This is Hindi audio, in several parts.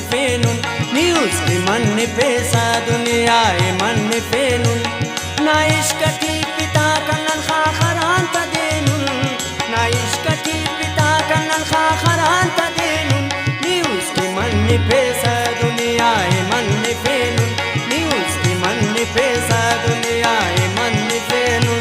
फेनुन न्यूज़ की मन पेसा दुनिया मन फेनुन ना इश्कती पिता कन्नन खाखरान तदेनुन ना इश्कती पिता कन्नन खाखरान तदेनुन न्यूज़ की मन पेसा दुनिया मन फेनुन न्यूज़ की मन पेसा दुनिया मन फेनुन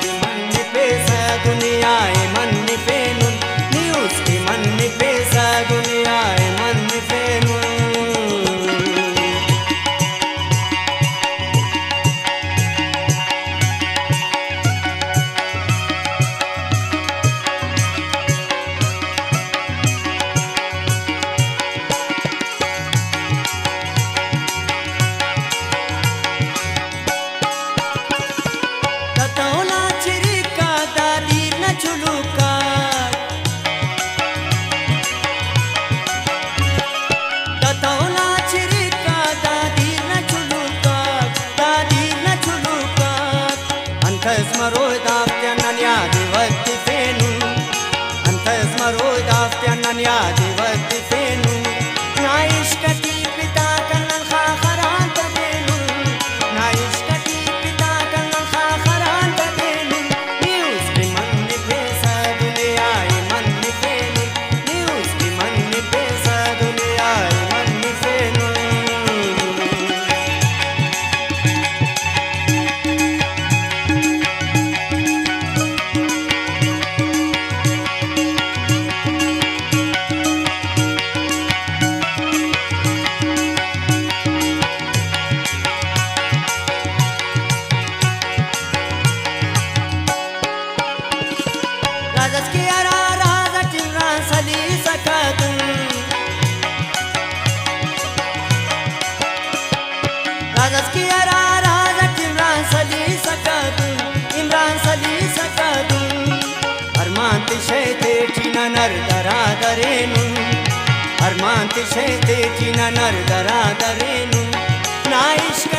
की मन पेसा दुनिया मन फेनुन न्यूज़ की मन पेसा दुनिया मन फेनुन ततौला चिरिका दादी न चुलुका ततौला चिरिका दादी न चुलुका दादी न चुलुका अंतस मरोय दाफ्त्यानन यादी वक्ति फेनुन अंतस मरोय दाफ्त्यानन यादी वक्ति फेनुन नाइश्कती पिता कन्नन खाखरान तदेनुन नाइश्कती पिता कन्नन खाखरान तदेनुन न्यूज़ की मन पेसा दुनिया मन फेनुन न्यूज़ की मन पेसा दुनिया मन फेनुन राजस की अरा राजा चिमरान सली सकतुन राजस की अरा राजा चिमरान सली सकतुन इमरान सली सकतुन अरमांत शैते चिना नर दरा दरेनुन अरमांत शैते चिना नर दरा दरेनुन ना इश्क